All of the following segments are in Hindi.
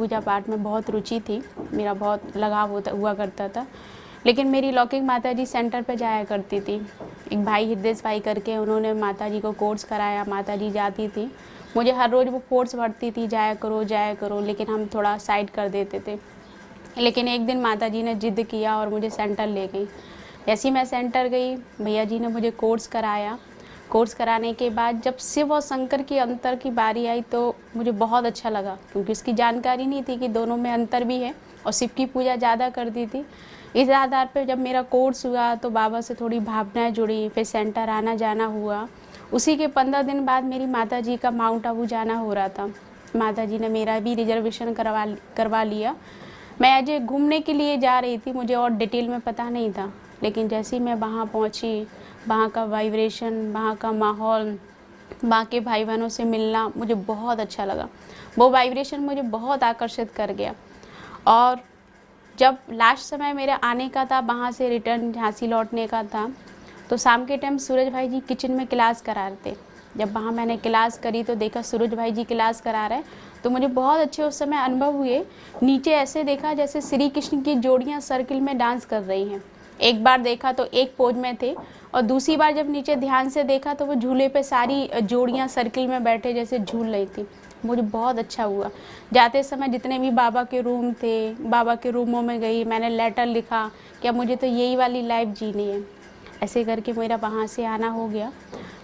पूजा पाठ में बहुत रुचि थी, मेरा बहुत लगाव हुआ करता था। लेकिन मेरी लौकिक माताजी सेंटर पे जाया करती थी। एक भाई हृदय भाई करके उन्होंने माताजी को कोर्स कराया, माताजी जाती थी। मुझे हर रोज़ वो फोर्स भरती थी, जाया करो, लेकिन हम थोड़ा साइड कर देते थे। लेकिन एक दिन माताजी ने ज़िद किया और मुझे सेंटर ले गई। जैसे ही मैं सेंटर गई, भैया जी ने मुझे कोर्स कराया। कोर्स कराने के बाद जब शिव और शंकर की अंतर की बारी आई तो मुझे बहुत अच्छा लगा, क्योंकि उसकी जानकारी नहीं थी कि दोनों में अंतर भी है, और शिव की पूजा ज़्यादा करती थी। इस आधार पर जब मेरा कोर्स हुआ तो बाबा से थोड़ी भावनाएं जुड़ी, फिर सेंटर आना जाना हुआ। उसी के 15 दिन बाद मेरी माताजी का माउंट आबू जाना हो रहा था। माताजी ने मेरा भी रिजर्वेशन करवा लिया। मैं आज घूमने के लिए जा रही थी, मुझे और डिटेल में पता नहीं था। लेकिन जैसे ही मैं वहाँ पहुँची, वहाँ का वाइब्रेशन, वहाँ का माहौल, वहाँ के भाई बहनों से मिलना मुझे बहुत अच्छा लगा। वो वाइब्रेशन मुझे बहुत आकर्षित कर गया। और जब लास्ट समय मेरे आने का था, वहाँ से रिटर्न झांसी लौटने का था, तो शाम के टाइम सूरज भाई जी किचन में क्लास करा रहे थे। जब वहाँ मैंने क्लास करी तो देखा सूरज भाई जी क्लास करा रहे हैं, तो मुझे बहुत अच्छे उस समय अनुभव हुए। नीचे ऐसे देखा जैसे श्री कृष्ण की जोड़ियाँ सर्किल में डांस कर रही हैं। एक बार देखा तो एक पोज में थे, और दूसरी बार जब नीचे ध्यान से देखा तो वो झूले पे सारी जोड़ियाँ सर्किल में बैठे जैसे झूल रही थी। मुझे बहुत अच्छा हुआ। जाते समय जितने भी बाबा के रूम थे, बाबा के रूमों में गई, मैंने लेटर लिखा कि अब मुझे तो यही वाली लाइफ जीनी है। ऐसे करके मेरा वहाँ से आना हो गया।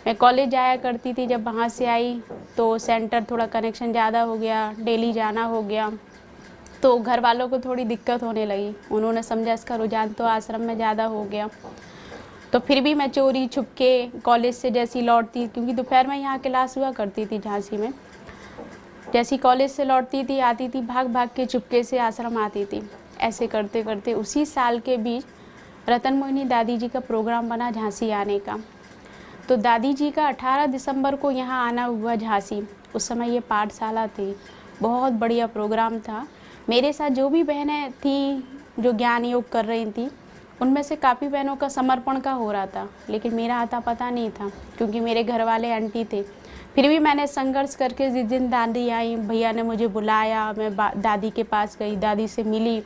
मैं कॉलेज जाया करती थी, जब वहाँ से आई तो सेंटर थोड़ा कनेक्शन ज़्यादा हो गया, डेली जाना हो गया, तो घर वालों को थोड़ी दिक्कत होने लगी। उन्होंने समझा इसका रुझान तो आश्रम में ज़्यादा हो गया। तो फिर भी मैं चोरी छुपके कॉलेज से जैसी लौटती, क्योंकि दोपहर में यहाँ क्लास हुआ करती थी झांसी में, जैसी कॉलेज से लौटती थी, आती थी, भाग भाग के चुपके से आश्रम आती थी। ऐसे करते करते उसी साल के बीच रतन मोहिनी दादी जी का प्रोग्राम बना झांसी आने का। तो दादी जी का 18 दिसंबर को यहाँ आना हुआ झांसी। उस समय ये पाठशाला थी, बहुत बढ़िया प्रोग्राम था। मेरे साथ जो भी बहनें थी जो ज्ञान योग कर रही थी, उनमें से काफ़ी बहनों का समर्पण का हो रहा था, लेकिन मेरा आता पता नहीं था, क्योंकि मेरे घर वाले आंटी थे। फिर भी मैंने संघर्ष करके जिस दिन दादी आई, भैया ने मुझे बुलाया, मैं दादी के पास गई, दादी से मिली,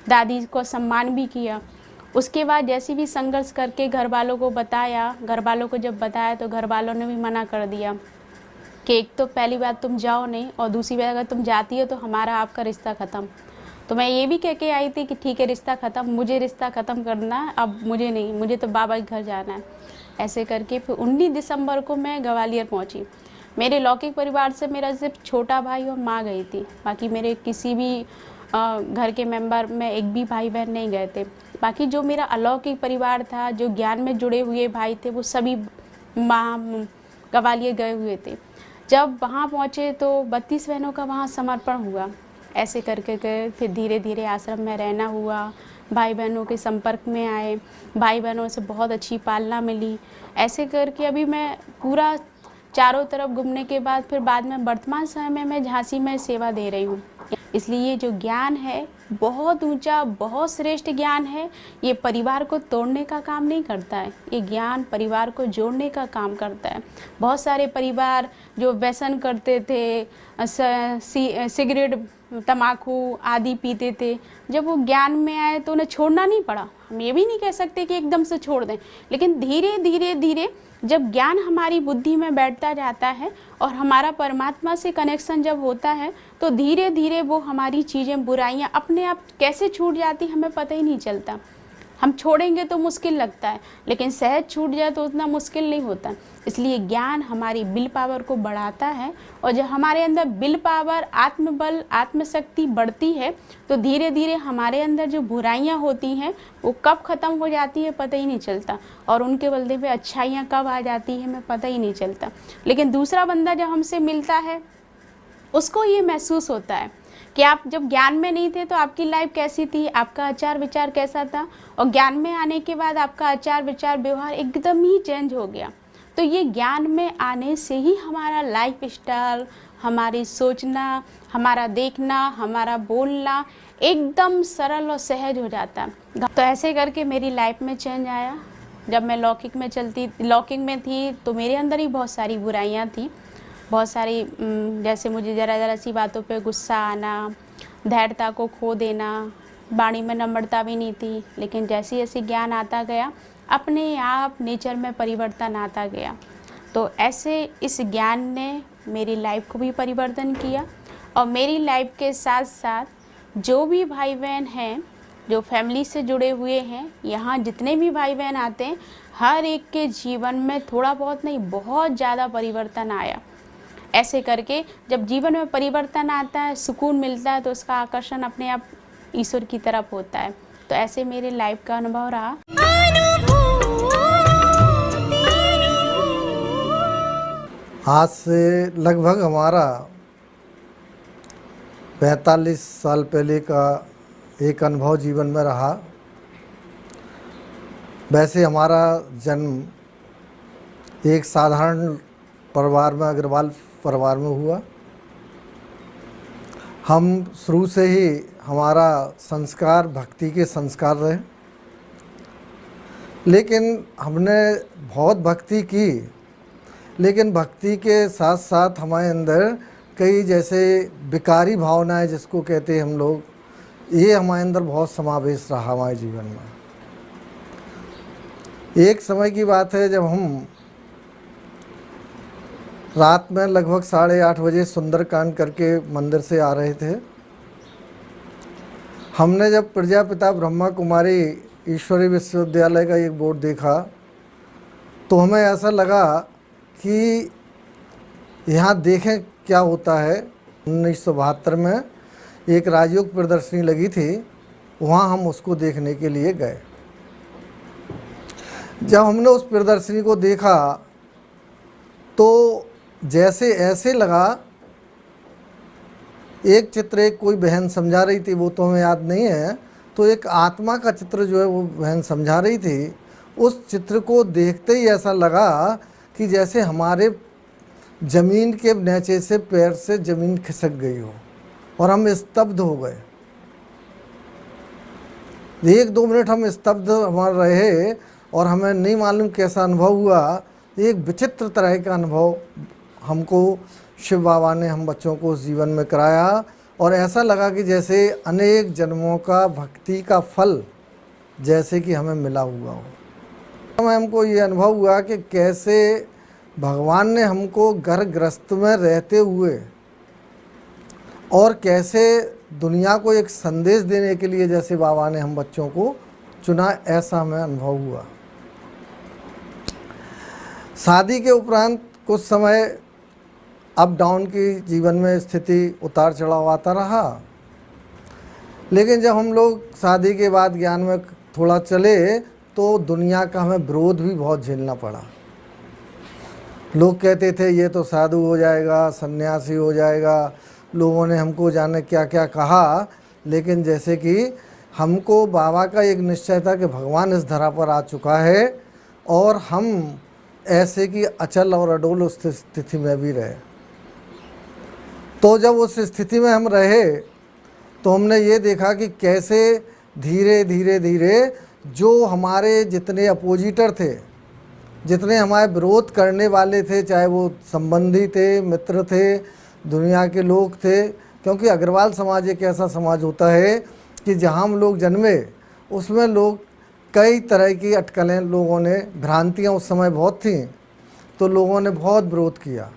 दादी को सम्मान भी किया। उसके बाद जैसे भी संघर्ष करके घर वालों को बताया, घर वालों को जब बताया तो घर वालों ने भी मना कर दिया कि एक तो पहली बात तुम जाओ नहीं, और दूसरी बात अगर तुम जाती हो तो हमारा आपका रिश्ता ख़त्म। तो मैं ये भी कह के आई थी कि ठीक है रिश्ता ख़त्म, मुझे रिश्ता ख़त्म करना है, अब मुझे नहीं, मुझे तो बाबा के घर जाना है। ऐसे करके फिर 19 दिसंबर को मैं ग्वालियर पहुंची। मेरे लौकिक परिवार से मेरा सिर्फ छोटा भाई और माँ गई थी, बाकी मेरे किसी भी घर के मेंबर में एक भी भाई बहन नहीं गए थे। बाकी जो मेरा अलौकिक परिवार था, जो ज्ञान में जुड़े हुए भाई थे, वो सभी ग्वालियर गए हुए थे। जब वहाँ पहुँचे तो 32 बहनों का वहाँ समर्पण हुआ। ऐसे करके फिर धीरे धीरे आश्रम में रहना हुआ, भाई बहनों के संपर्क में आए, भाई बहनों से बहुत अच्छी पालना मिली। ऐसे करके अभी मैं पूरा चारों तरफ घूमने के बाद फिर बाद में वर्तमान समय में मैं झांसी में सेवा दे रही हूँ। इसलिए ये जो ज्ञान है बहुत ऊंचा, बहुत श्रेष्ठ ज्ञान है। ये परिवार को तोड़ने का काम नहीं करता है, ये ज्ञान परिवार को जोड़ने का काम करता है। बहुत सारे परिवार जो व्यसन करते थे, सिगरेट तम्बाकू आदि पीते थे, जब वो ज्ञान में आए तो उन्हें छोड़ना नहीं पड़ा। हम ये भी नहीं कह सकते कि एकदम से छोड़ दें, लेकिन धीरे धीरे धीरे जब ज्ञान हमारी बुद्धि में बैठता जाता है और हमारा परमात्मा से कनेक्शन जब होता है, तो धीरे धीरे वो हमारी चीज़ें, बुराइयां अपने आप कैसे छूट जाती हमें पता ही नहीं चलता। हम छोड़ेंगे तो मुश्किल लगता है, लेकिन सहज छूट जाए तो उतना मुश्किल नहीं होता। इसलिए ज्ञान हमारी विल पावर को बढ़ाता है, और जब हमारे अंदर विल पावर, आत्मबल, आत्मशक्ति बढ़ती है तो धीरे धीरे हमारे अंदर जो बुराइयां होती हैं वो कब ख़त्म हो जाती है पता ही नहीं चलता, और उनके बदले पे अच्छाइयाँ कब आ जाती है हमें पता ही नहीं चलता। लेकिन दूसरा बंदा जब हमसे मिलता है उसको ये महसूस होता है कि आप जब ज्ञान में नहीं थे तो आपकी लाइफ कैसी थी, आपका आचार विचार कैसा था, और ज्ञान में आने के बाद आपका आचार विचार व्यवहार एकदम ही चेंज हो गया। तो ये ज्ञान में आने से ही हमारा लाइफ स्टाइल, हमारी सोचना, हमारा देखना, हमारा बोलना एकदम सरल और सहज हो जाता है। तो ऐसे करके मेरी लाइफ में चेंज आया। जब मैं लौकिक में थी तो मेरे अंदर ही बहुत सारी बुराइयाँ थी, बहुत सारी, जैसे मुझे ज़रा ज़रा सी बातों पे गुस्सा आना, धैर्यता को खो देना, वाणी में नम्रता भी नहीं थी। लेकिन जैसे जैसे ज्ञान आता गया, अपने आप नेचर में परिवर्तन आता गया। तो ऐसे इस ज्ञान ने मेरी लाइफ को भी परिवर्तन किया, और मेरी लाइफ के साथ साथ जो भी भाई बहन हैं, जो फैमिली से जुड़े हुए हैं, यहाँ जितने भी भाई बहन आते हैं, हर एक के जीवन में थोड़ा बहुत नहीं, बहुत ज़्यादा परिवर्तन आया। ऐसे करके जब जीवन में परिवर्तन आता है, सुकून मिलता है, तो उसका आकर्षण अपने आप ईश्वर की तरफ होता है। तो ऐसे मेरे लाइफ का अनुभव रहा। आज से लगभग हमारा 45 साल पहले का एक अनुभव जीवन में रहा। वैसे हमारा जन्म एक साधारण परिवार में, अग्रवाल परिवार में हुआ। हम शुरू से ही हमारा संस्कार भक्ति के संस्कार रहे, लेकिन हमने बहुत भक्ति की, लेकिन भक्ति के साथ साथ हमारे अंदर कई जैसे विकारी भावनाएं जिसको कहते हैं हम लोग, ये हमारे अंदर बहुत समावेश रहा हमारे जीवन में। एक समय की बात है जब हम रात में लगभग 8:30 बजे सुंदरकांड करके मंदिर से आ रहे थे। हमने जब प्रजापिता ब्रह्मा कुमारी ईश्वरी विश्वविद्यालय का एक बोर्ड देखा, तो हमें ऐसा लगा कि यहाँ देखें क्या होता है। 1972 में एक राजयोग प्रदर्शनी लगी थी, वहाँ हम उसको देखने के लिए गए। जब हमने उस प्रदर्शनी को देखा तो जैसे ऐसे लगा, एक चित्र एक कोई बहन समझा रही थी, वो तो हमें याद नहीं है, तो एक आत्मा का चित्र जो है वो बहन समझा रही थी। उस चित्र को देखते ही ऐसा लगा कि जैसे हमारे ज़मीन के नीचे से पैर से ज़मीन खिसक गई हो, और हम स्तब्ध हो गए। 1-2 मिनट हम स्तब्ध हमारे रहे, और हमें नहीं मालूम कैसा अनुभव हुआ। एक विचित्र तरह का अनुभव हमको शिव बाबा ने हम बच्चों को उस जीवन में कराया, और ऐसा लगा कि जैसे अनेक जन्मों का भक्ति का फल जैसे कि हमें मिला हुआ हो। हमको ये अनुभव हुआ कि कैसे भगवान ने हमको घर गृहस्थ में रहते हुए और कैसे दुनिया को एक संदेश देने के लिए जैसे बाबा ने हम बच्चों को चुना, ऐसा हमें अनुभव हुआ। शादी के उपरांत कुछ समय अप डाउन की जीवन में स्थिति उतार चढ़ाव आता रहा, लेकिन जब हम लोग शादी के बाद ज्ञान में थोड़ा चले तो दुनिया का हमें विरोध भी बहुत झेलना पड़ा। लोग कहते थे ये तो साधु हो जाएगा, सन्यासी हो जाएगा, लोगों ने हमको जाने क्या क्या कहा। लेकिन जैसे कि हमको बाबा का एक निश्चय था कि भगवान इस धरा पर आ चुका है, और हम ऐसे कि अचल और अडोल उस स्थिति में भी रहे। तो जब उस स्थिति में हम रहे तो हमने ये देखा कि कैसे धीरे धीरे धीरे जो हमारे जितने अपोजिटर थे, जितने हमारे विरोध करने वाले थे, चाहे वो संबंधी थे, मित्र थे, दुनिया के लोग थे, क्योंकि अग्रवाल समाज एक ऐसा समाज होता है कि जहाँ हम लोग जन्मे उसमें लोग कई तरह की अटकलें, लोगों ने भ्रांतियाँ उस समय बहुत थीं, तो लोगों ने बहुत विरोध किया।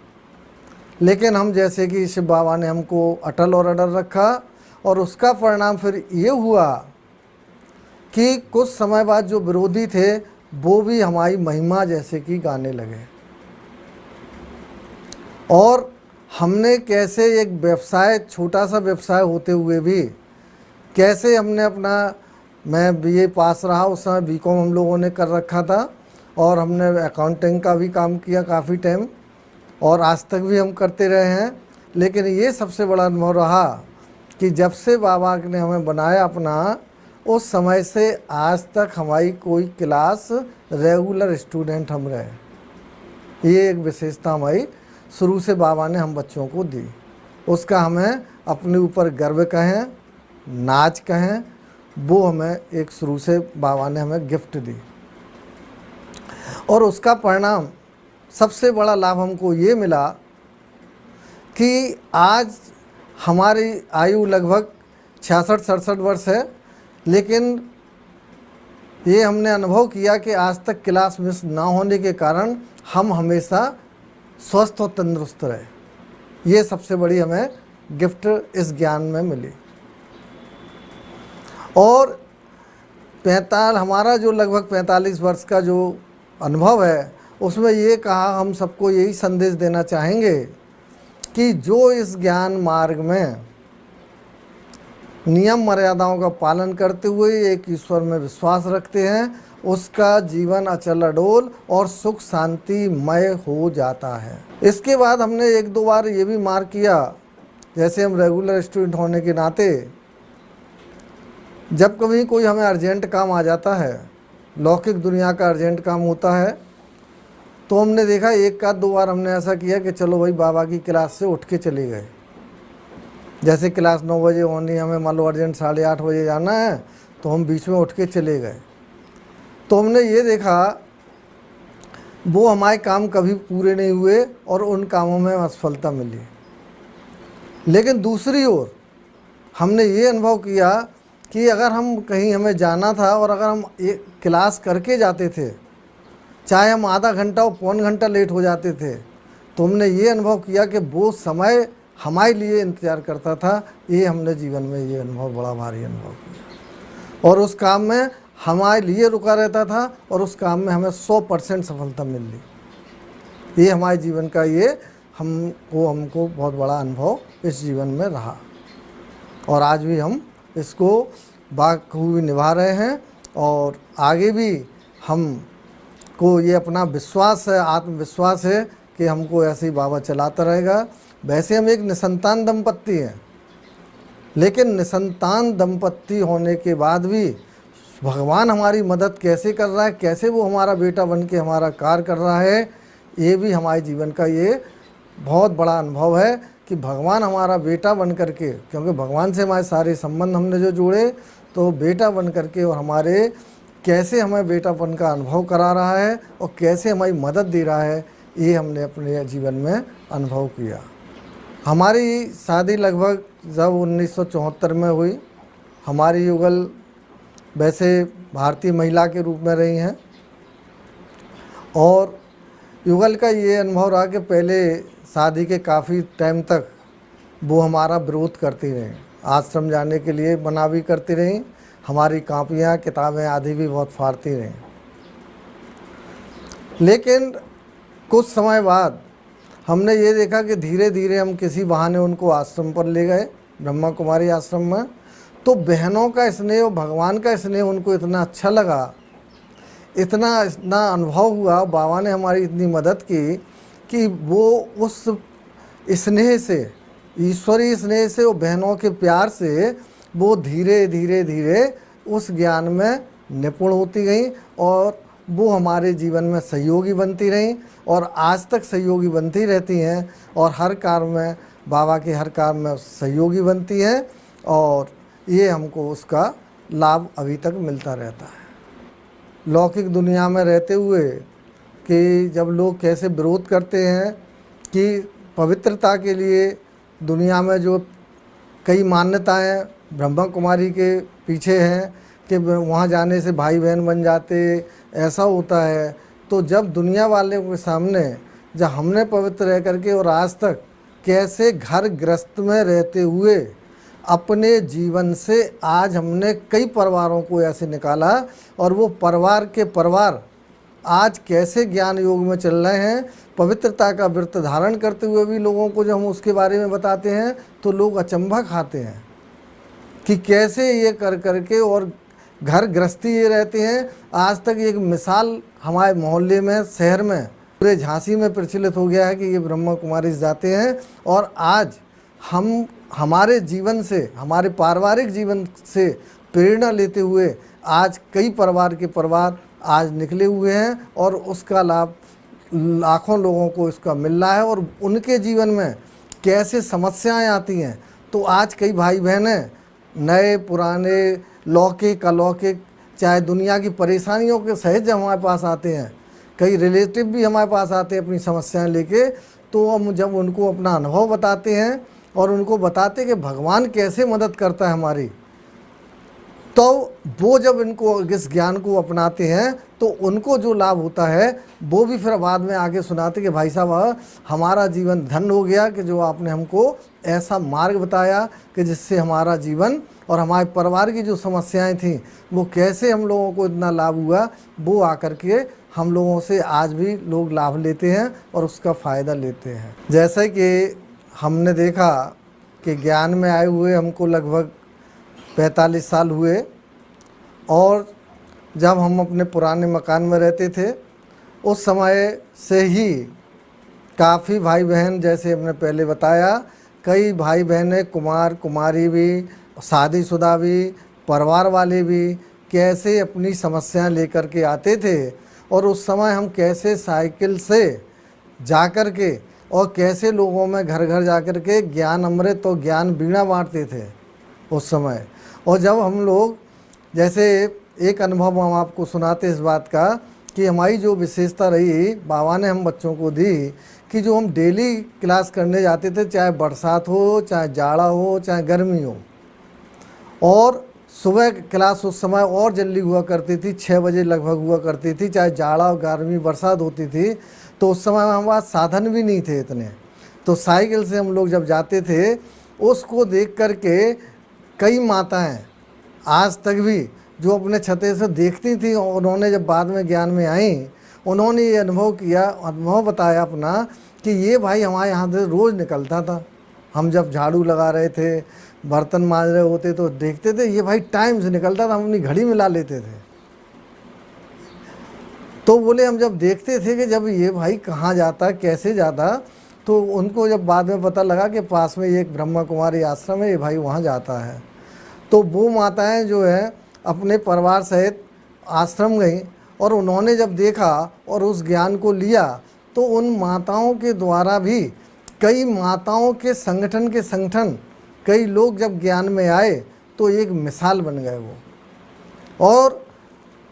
लेकिन हम जैसे कि शिव बाबा ने हमको अटल और अडल रखा, और उसका परिणाम फिर ये हुआ कि कुछ समय बाद जो विरोधी थे वो भी हमारी महिमा जैसे कि गाने लगे। और हमने कैसे एक व्यवसाय, छोटा सा व्यवसाय होते हुए भी कैसे हमने अपना, मैं बीए पास रहा उस समय, बीकॉम हम लोगों ने कर रखा था, और हमने अकाउंटिंग का भी काम किया काफ़ी टाइम, और आज तक भी हम करते रहे हैं। लेकिन ये सबसे बड़ा अनुभव रहा कि जब से बाबा ने हमें बनाया अपना, उस समय से आज तक हमारी कोई क्लास रेगुलर स्टूडेंट हम रहे। ये एक विशेषता हमारी शुरू से बाबा ने हम बच्चों को दी। उसका हमें अपने ऊपर गर्व कहें, नाच कहें, वो हमें एक शुरू से बाबा ने हमें गिफ्ट दी। और उसका परिणाम सबसे बड़ा लाभ हमको ये मिला कि आज हमारी आयु लगभग 66-67 वर्ष है, लेकिन ये हमने अनुभव किया कि आज तक क्लास मिस ना होने के कारण हम हमेशा स्वस्थ और तंदुरुस्त रहे। ये सबसे बड़ी हमें गिफ्ट इस ज्ञान में मिली। और हमारा जो लगभग 45 वर्ष का जो अनुभव है, उसमें ये कहा, हम सबको यही संदेश देना चाहेंगे कि जो इस ज्ञान मार्ग में नियम मर्यादाओं का पालन करते हुए एक ईश्वर में विश्वास रखते हैं, उसका जीवन अचल अडोल और सुख शांतिमय हो जाता है। इसके बाद हमने 1-2 बार ये भी मार्क किया, जैसे हम रेगुलर स्टूडेंट होने के नाते जब कभी कोई हमें अर्जेंट काम आ जाता है, लौकिक दुनिया का अर्जेंट काम होता है, तो हमने देखा 1-2 बार हमने ऐसा किया कि चलो भाई बाबा की क्लास से उठ के चले गए। जैसे क्लास 9 बजे होनी, हमें मान लो अर्जेंट 8:30 बजे जाना है, तो हम बीच में उठ के चले गए। तो हमने ये देखा वो हमारे काम कभी पूरे नहीं हुए और उन कामों में असफलता मिली। लेकिन दूसरी ओर हमने ये अनुभव किया कि अगर हम कहीं हमें जाना था और अगर हम एक क्लास करके जाते थे, चाहे हम आधा घंटा और पौन घंटा लेट हो जाते थे, तो हमने ये अनुभव किया कि वो समय हमारे लिए इंतज़ार करता था। ये हमने जीवन में ये अनुभव, बड़ा भारी अनुभव किया, और उस काम में हमारे लिए रुका रहता था और उस काम में हमें 100% सफलता मिल ली। ये हमारे जीवन का ये हमको बहुत बड़ा अनुभव इस जीवन में रहा, और आज भी हम इसको बाखूबी निभा रहे हैं। और आगे भी हमको ये अपना विश्वास है, आत्मविश्वास है कि हमको ऐसे ही बाबा चलाता रहेगा। वैसे हम एक निसंतान दंपत्ति हैं, लेकिन निसंतान दंपत्ति होने के बाद भी भगवान हमारी मदद कैसे कर रहा है, कैसे वो हमारा बेटा बन के हमारा कार्य कर रहा है, ये भी हमारे जीवन का ये बहुत बड़ा अनुभव है कि भगवान हमारा बेटा बन करके, क्योंकि भगवान से हमारे सारे संबंध हमने जो जोड़े, तो बेटा बन करके और हमारे कैसे हमें बेटापन का अनुभव करा रहा है और कैसे हमारी मदद दे रहा है, ये हमने अपने जीवन में अनुभव किया। हमारी शादी लगभग जब 1974 में हुई। हमारी युगल वैसे भारतीय महिला के रूप में रही हैं, और युगल का ये अनुभव रहा कि पहले शादी के काफ़ी टाइम तक वो हमारा विरोध करती रहीं, आश्रम जाने के लिए मना भी करती रहीं, हमारी कापियाँ किताबें आदि भी बहुत फाड़ती रहीं। लेकिन कुछ समय बाद हमने ये देखा कि धीरे धीरे हम किसी बहाने उनको आश्रम पर ले गए, ब्रह्मा कुमारी आश्रम में। तो बहनों का स्नेह और भगवान का स्नेह उनको इतना अच्छा लगा, इतना अनुभव हुआ, बाबा ने हमारी इतनी मदद की कि वो उस स्नेह से, ईश्वरीय स्नेह से और बहनों के प्यार से वो धीरे धीरे धीरे उस ज्ञान में निपुण होती गई, और वो हमारे जीवन में सहयोगी बनती रहीं, और आज तक सहयोगी बनती रहती हैं, और हर कार्य में, बाबा के हर कार्य में सहयोगी बनती हैं, और ये हमको उसका लाभ अभी तक मिलता रहता है। लौकिक दुनिया में रहते हुए कि जब लोग कैसे विरोध करते हैं कि पवित्रता के लिए दुनिया में जो कई मान्यताएं ब्रह्मा कुमारी के पीछे हैं कि वहाँ जाने से भाई बहन बन जाते, ऐसा होता है। तो जब दुनिया वाले के सामने जब हमने पवित्र रह करके और आज तक कैसे घर गृहस्थ में रहते हुए अपने जीवन से आज हमने कई परिवारों को ऐसे निकाला, और वो परिवार के परिवार आज कैसे ज्ञान योग में चल रहे हैं, पवित्रता का व्रत धारण करते हुए भी लोगों को जब हम उसके बारे में बताते हैं तो लोग अचंभा खाते हैं कि कैसे ये कर करके और घर गृहस्थी ये रहते हैं। आज तक एक मिसाल हमारे मोहल्ले में, शहर में, पूरे झांसी में प्रचलित हो गया है कि ये ब्रह्मा कुमारी जाते हैं, और आज हम हमारे जीवन से, हमारे पारिवारिक जीवन से प्रेरणा लेते हुए आज कई परिवार के परिवार आज निकले हुए हैं, और उसका लाभ लाखों लोगों को इसका मिल रहा है। और उनके जीवन में कैसे समस्याएं आती हैं, तो आज कई भाई बहनें नए पुराने, लौकिक अलौकिक, चाहे दुनिया की परेशानियों के सहित हमारे पास आते हैं, कई रिलेटिव भी हमारे पास आते हैं अपनी समस्याएं लेके। तो हम जब उनको अपना अनुभव बताते हैं और उनको बताते कि भगवान कैसे मदद करता है हमारी, तो वो जब इनको इस ज्ञान को अपनाते हैं तो उनको जो लाभ होता है वो भी फिर बाद में आके सुनाते कि भाई साहब हमारा जीवन धन्य हो गया कि जो आपने हमको ऐसा मार्ग बताया कि जिससे हमारा जीवन और हमारे परिवार की जो समस्याएं थी वो कैसे हम लोगों को इतना लाभ हुआ, वो आकर के हम लोगों से आज भी लोग लाभ लेते हैं और उसका फ़ायदा लेते हैं। जैसे कि हमने देखा कि ज्ञान में आए हुए हमको लगभग 45 साल हुए, और जब हम अपने पुराने मकान में रहते थे उस समय से ही काफ़ी भाई बहन, जैसे हमने पहले बताया, कई भाई बहनें कुमार कुमारी भी, शादीशुदा भी, परिवार वाले भी कैसे अपनी समस्याएं लेकर के आते थे, और उस समय हम कैसे साइकिल से जाकर के और कैसे लोगों में घर घर जाकर के ज्ञान अमृत और ज्ञान बीणा बांटते थे उस समय। और जब हम लोग, जैसे एक अनुभव हम आपको सुनाते इस बात का कि हमारी जो विशेषता रही बाबा ने हम बच्चों को दी कि जो हम डेली क्लास करने जाते थे, चाहे बरसात हो, चाहे जाड़ा हो, चाहे गर्मी हो, और सुबह क्लास उस समय और जल्दी हुआ करती थी, 6 बजे लगभग हुआ करती थी, चाहे जाड़ा गर्मी बरसात होती थी, तो उस समय हमारे पास साधन भी नहीं थे इतने, तो साइकिल से हम लोग जब जाते थे उसको देख कर के कई माताएं आज तक भी जो अपने छते से देखती थी, उन्होंने जब बाद में ज्ञान में आई उन्होंने ये अनुभव किया, अनुभव बताया अपना कि ये भाई हमारे यहाँ से रोज़ निकलता था। हम जब झाड़ू लगा रहे थे, बर्तन मांज रहे होते तो देखते थे ये भाई टाइम से निकलता था, हम अपनी घड़ी मिला लेते थे। तो बोले हम जब देखते थे कि जब ये भाई कहाँ जाता, कैसे जाता, तो उनको जब बाद में पता लगा कि पास में एक ब्रह्मा कुमारी आश्रम है, ये भाई वहाँ जाता है। तो वो माताएं जो है अपने परिवार सहित आश्रम गईं, और उन्होंने जब देखा और उस ज्ञान को लिया तो उन माताओं के द्वारा भी कई माताओं के संगठन कई लोग जब ज्ञान में आए तो एक मिसाल बन गए वो। और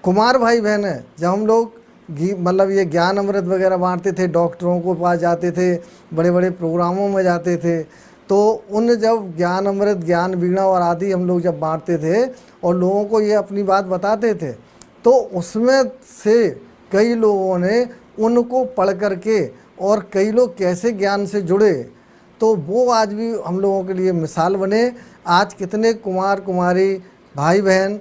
कुमार भाई बहन है, जब हम लोग मतलब ये ज्ञान अमृत वगैरह बांटते थे, डॉक्टरों को पास जाते थे, बड़े बड़े प्रोग्रामों में जाते थे, तो उन जब ज्ञान अमृत, ज्ञान वीणा और आदि हम लोग जब बांटते थे और लोगों को ये अपनी बात बताते थे, तो उसमें से कई लोगों ने उनको पढ़ कर के और कई लोग कैसे ज्ञान से जुड़े, तो वो आज भी हम लोगों के लिए मिसाल बने। आज कितने कुमार कुमारी भाई बहन,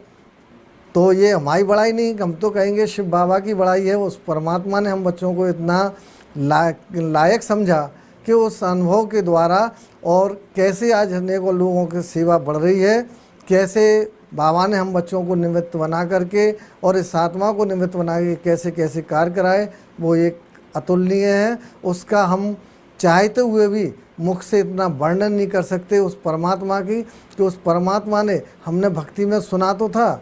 तो ये हमारी बड़ाई नहीं, हम तो कहेंगे शिव बाबा की बड़ाई है। उस परमात्मा ने हम बच्चों को इतना लायक समझा कि उस अनुभव के द्वारा और कैसे आज अनेकों लोगों की सेवा बढ़ रही है, कैसे बाबा ने हम बच्चों को निमित्त बना करके और इस आत्मा को निमित्त बना के कैसे कैसे कार्य कराए, वो एक अतुलनीय है। उसका हम चाहते हुए भी मुख से इतना वर्णन नहीं कर सकते उस परमात्मा की, कि उस परमात्मा ने, हमने भक्ति में सुना तो था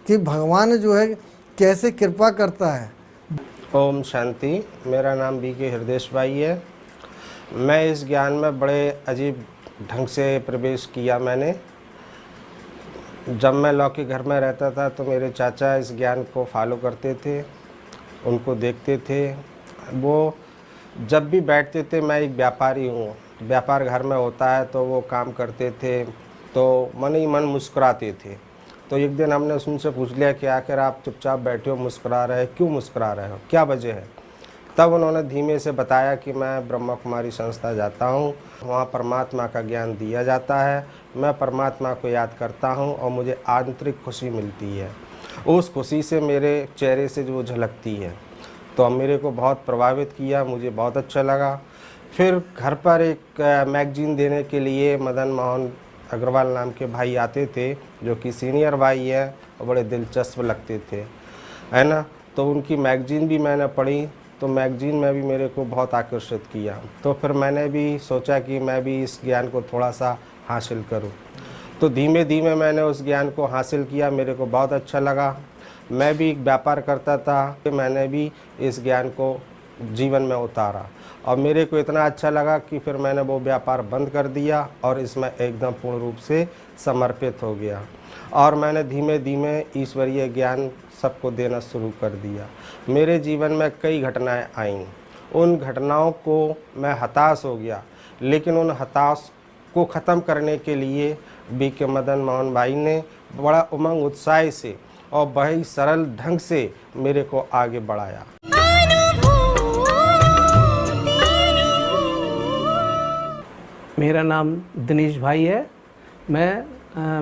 कि भगवान जो है कैसे कृपा करता है। ओम शांति। मेरा नाम बीके हृदय भाई है। मैं इस ज्ञान में बड़े अजीब ढंग से प्रवेश किया मैंने। जब मैं लौकिक घर में रहता था तो मेरे चाचा इस ज्ञान को फॉलो करते थे, उनको देखते थे। वो जब भी बैठते थे, मैं एक व्यापारी हूँ, व्यापार घर में होता है तो वो काम करते थे तो मन ही मन मुस्कुराते थे। तो एक दिन हमने उनसे पूछ लिया कि आखिर आप चुपचाप बैठे हो, मुस्कुरा रहे, क्यों मुस्कुरा रहे हो, क्या वजह है? तब उन्होंने धीमे से बताया कि मैं ब्रह्मा कुमारी संस्था जाता हूँ, वहाँ परमात्मा का ज्ञान दिया जाता है, मैं परमात्मा को याद करता हूँ और मुझे आंतरिक खुशी मिलती है। उस खुशी से मेरे चेहरे से जो झलकती है, तो मेरे को बहुत प्रभावित किया, मुझे बहुत अच्छा लगा। फिर घर पर एक मैगजीन देने के लिए मदन मोहन अग्रवाल नाम के भाई आते थे, जो कि सीनियर भाई हैं और बड़े दिलचस्प लगते थे, है ना। तो उनकी मैगजीन भी मैंने पढ़ी, तो मैगजीन में भी मेरे को बहुत आकर्षित किया। तो फिर मैंने भी सोचा कि मैं भी इस ज्ञान को थोड़ा सा हासिल करूं। तो धीमे धीमे मैंने उस ज्ञान को हासिल किया, मेरे को बहुत अच्छा लगा। मैं भी एक व्यापार करता था, मैंने भी इस ज्ञान को जीवन में उतारा और मेरे को इतना अच्छा लगा कि फिर मैंने वो व्यापार बंद कर दिया और इसमें एकदम पूर्ण रूप से समर्पित हो गया। और मैंने धीमे धीमे ईश्वरीय ज्ञान सबको देना शुरू कर दिया। मेरे जीवन में कई घटनाएं आईं, उन घटनाओं को मैं हताश हो गया, लेकिन उन हताश को ख़त्म करने के लिए बीके मदन मोहन भाई ने बड़ा उमंग उत्साह से और बड़ी सरल ढंग से मेरे को आगे बढ़ाया। मेरा नाम दिनेश भाई है।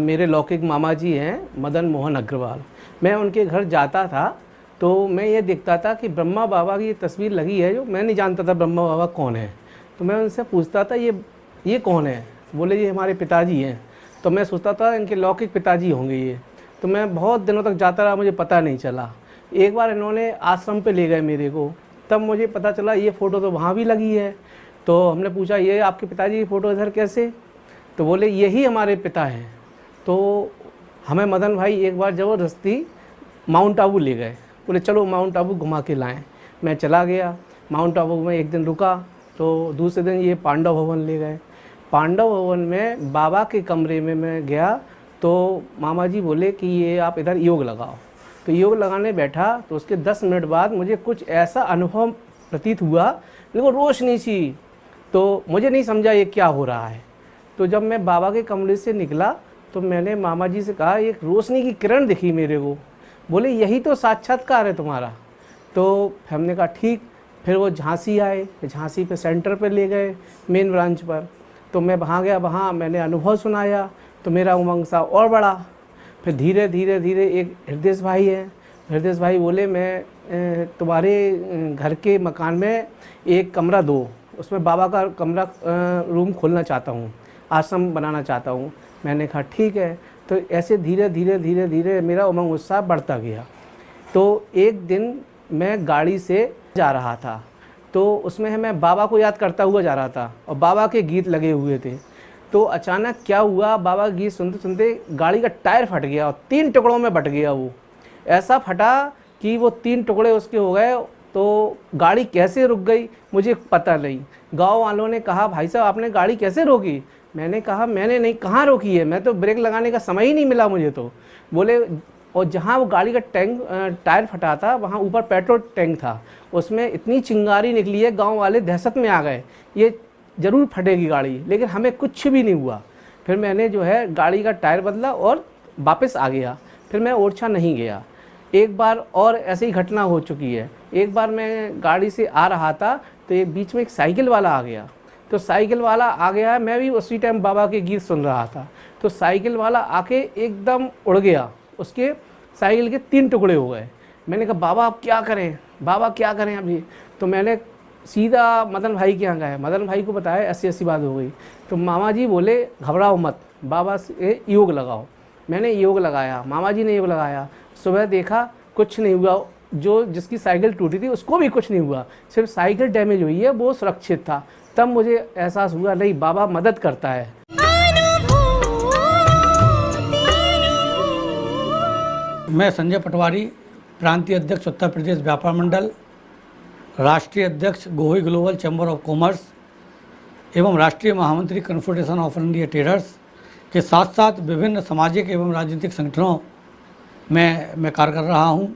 मेरे लौकिक मामा जी हैं मदन मोहन अग्रवाल। मैं उनके घर जाता था तो मैं ये देखता था कि ब्रह्मा बाबा की ये तस्वीर लगी है, जो मैं नहीं जानता था ब्रह्मा बाबा कौन है। तो मैं उनसे पूछता था ये कौन है। बोले ये हमारे पिताजी हैं। तो मैं सोचता था इनके लौकिक पिताजी होंगे ये। तो मैं बहुत दिनों तक जाता रहा, मुझे पता नहीं चला। एक बार इन्होंने आश्रम पे ले गए मेरे को, तब मुझे पता चला ये फ़ोटो तो वहाँ भी लगी है। तो हमने पूछा ये आपके पिताजी की फ़ोटो इधर कैसे? तो बोले यही हमारे पिता हैं। तो हमें मदन भाई एक बार ज़बरदस्ती माउंट आबू ले गए, बोले चलो माउंट आबू घुमा के लाएं। मैं चला गया माउंट आबू में, एक दिन रुका। तो दूसरे दिन ये पांडव भवन ले गए। पांडव भवन में बाबा के कमरे में मैं गया तो मामा जी बोले कि ये आप इधर योग लगाओ। तो योग लगाने बैठा तो उसके 10 मिनट बाद मुझे कुछ ऐसा अनुभव प्रतीत हुआ, बिल्कुल रोशनी सी। तो मुझे नहीं समझा ये क्या हो रहा है। तो जब मैं बाबा के कमरे से निकला तो मैंने मामा जी से कहा एक रोशनी की किरण दिखी मेरे को। बोले यही तो साक्षात्कार है तुम्हारा। तो हमने कहा ठीक। फिर वो झांसी आए, झांसी पे सेंटर पे ले गए, मेन ब्रांच पर। तो मैं वहाँ गया, वहाँ मैंने अनुभव सुनाया तो मेरा उमंग सा और बढ़ा। फिर धीरे धीरे धीरे एक हृदय भाई हैं, हृदय भाई बोले मैं तुम्हारे घर के मकान में एक कमरा दो, उसमें बाबा का कमरा रूम खोलना चाहता हूँ, आश्रम बनाना चाहता हूँ। मैंने कहा ठीक है। तो ऐसे धीरे धीरे धीरे धीरे मेरा उमंग उत्साह बढ़ता गया। तो एक दिन मैं गाड़ी से जा रहा था तो उसमें मैं बाबा को याद करता हुआ जा रहा था और बाबा के गीत लगे हुए थे। तो अचानक क्या हुआ, बाबा के गीत सुनते सुनते गाड़ी का टायर फट गया और 3 टुकड़ों में बट गया। वो ऐसा फटा कि वो 3 टुकड़े उसके हो गए। तो गाड़ी कैसे रुक गई मुझे पता नहीं। गांव वालों ने कहा भाई साहब आपने गाड़ी कैसे रोकी? मैंने कहा मैंने नहीं, कहाँ रोकी है, मैं तो ब्रेक लगाने का समय ही नहीं मिला मुझे। तो बोले और जहाँ वो गाड़ी का टायर फटा था वहाँ ऊपर पेट्रोल टैंक था, उसमें इतनी चिंगारी निकली है, गांव वाले दहशत में आ गए, ये ज़रूर फटेगी गाड़ी। लेकिन हमें कुछ भी नहीं हुआ। फिर मैंने जो है गाड़ी का टायर बदला और वापस आ गया। फिर मैं ओरछा नहीं गया। एक बार और ऐसी ही घटना हो चुकी है। एक बार मैं गाड़ी से आ रहा था तो एक बीच में एक साइकिल वाला आ गया। तो साइकिल वाला आ गया, मैं भी उसी टाइम बाबा के गीत सुन रहा था। तो साइकिल वाला आके एकदम उड़ गया, उसके साइकिल के 3 टुकड़े हो गए। मैंने कहा बाबा आप क्या करें, बाबा क्या करें अभी? तो मैंने सीधा मदन भाई के यहाँ गया, मदन भाई को बताया ऐसी बात हो गई। तो मामा जी बोले घबराओ मत, बाबा से योग लगाओ। मैंने योग लगाया, मामा जी ने योग लगाया। सुबह देखा कुछ नहीं हुआ, जो जिसकी साइकिल टूटी थी उसको भी कुछ नहीं हुआ, सिर्फ साइकिल डैमेज हुई है, वो सुरक्षित था। तब मुझे एहसास हुआ नहीं बाबा मदद करता है। मैं संजय पटवारी, प्रांतीय अध्यक्ष उत्तर प्रदेश व्यापार मंडल, राष्ट्रीय अध्यक्ष Gohil global chamber of commerce एवं राष्ट्रीय महामंत्री कन्फेडरेशन ऑफ इंडिया ट्रेडर्स के साथ साथ विभिन्न सामाजिक एवं राजनीतिक संगठनों में मैं कार्य कर रहा हूं।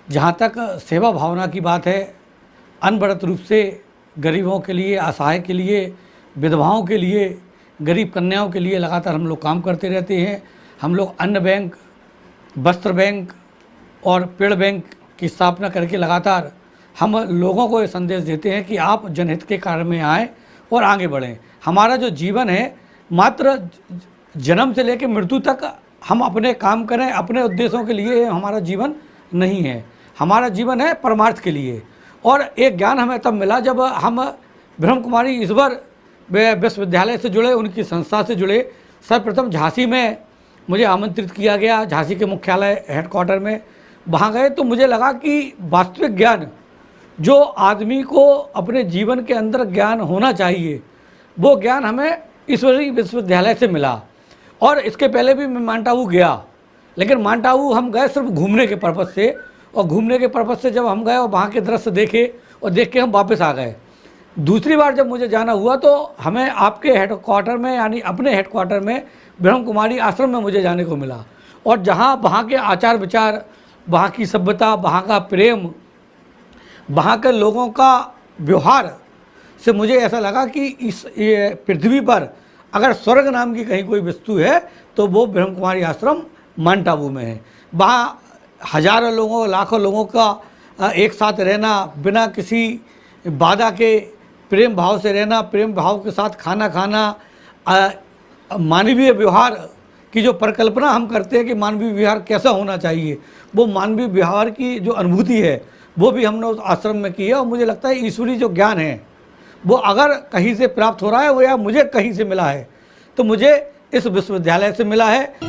जहां तक सेवा भावना की बात है, अनवरत रूप से गरीबों के लिए, असहाय के लिए, विधवाओं के लिए, गरीब कन्याओं के लिए लगातार हम लोग काम करते रहते हैं। हम लोग अन्न बैंक, वस्त्र बैंक और पेड़ बैंक की स्थापना करके लगातार हम लोगों को ये संदेश देते हैं कि आप जनहित के कार्य में आएँ और आगे बढ़ें। हमारा जो जीवन है मात्र जन्म से लेकर मृत्यु तक हम अपने काम करें, अपने उद्देश्यों के लिए हमारा जीवन नहीं है। हमारा जीवन है परमार्थ के लिए। और एक ज्ञान हमें तब मिला जब हम ब्रह्म कुमारी ईश्वर विश्वविद्यालय से जुड़े, उनकी संस्था से जुड़े। सर्वप्रथम झांसी में मुझे आमंत्रित किया गया, झांसी के मुख्यालय हेडक्वार्टर में। वहाँ गए तो मुझे लगा कि वास्तविक ज्ञान जो आदमी को अपने जीवन के अंदर ज्ञान होना चाहिए, वो ज्ञान हमें ईश्वरी विश्वविद्यालय से मिला। और इसके पहले भी मैं माउंट आबू गया, लेकिन माउंट आबू हम गए सिर्फ घूमने के पर्पज़ से। और घूमने के पर्पज़ से जब हम गए और वहाँ के दृश्य देखे और देख के हम वापस आ गए। दूसरी बार जब मुझे जाना हुआ तो हमें आपके हेडक्वार्टर में, यानी अपने हेडक्वार्टर में ब्रह्म कुमारी आश्रम में मुझे जाने को मिला। और जहाँ वहाँ के आचार विचार, वहाँ की सभ्यता, वहाँ का प्रेम, वहाँ के लोगों का व्यवहार से मुझे ऐसा लगा कि इस पृथ्वी पर अगर स्वर्ग नाम की कहीं कोई वस्तु है तो वो ब्रह्म कुमारी आश्रम माउंट आबू में है। वहाँ हजारों लोगों लाखों लोगों का एक साथ रहना, बिना किसी बाधा के प्रेम भाव से रहना, प्रेम भाव के साथ खाना खाना, मानवीय व्यवहार की जो परिकल्पना हम करते हैं कि मानवीय व्यवहार कैसा होना चाहिए, वो मानवीय व्यवहार की जो अनुभूति है वो भी हमने उस आश्रम में की है। और मुझे लगता है ईश्वरीय जो ज्ञान है वो अगर कहीं से प्राप्त हो रहा है वो या मुझे कहीं से मिला है तो मुझे इस विश्वविद्यालय से मिला है।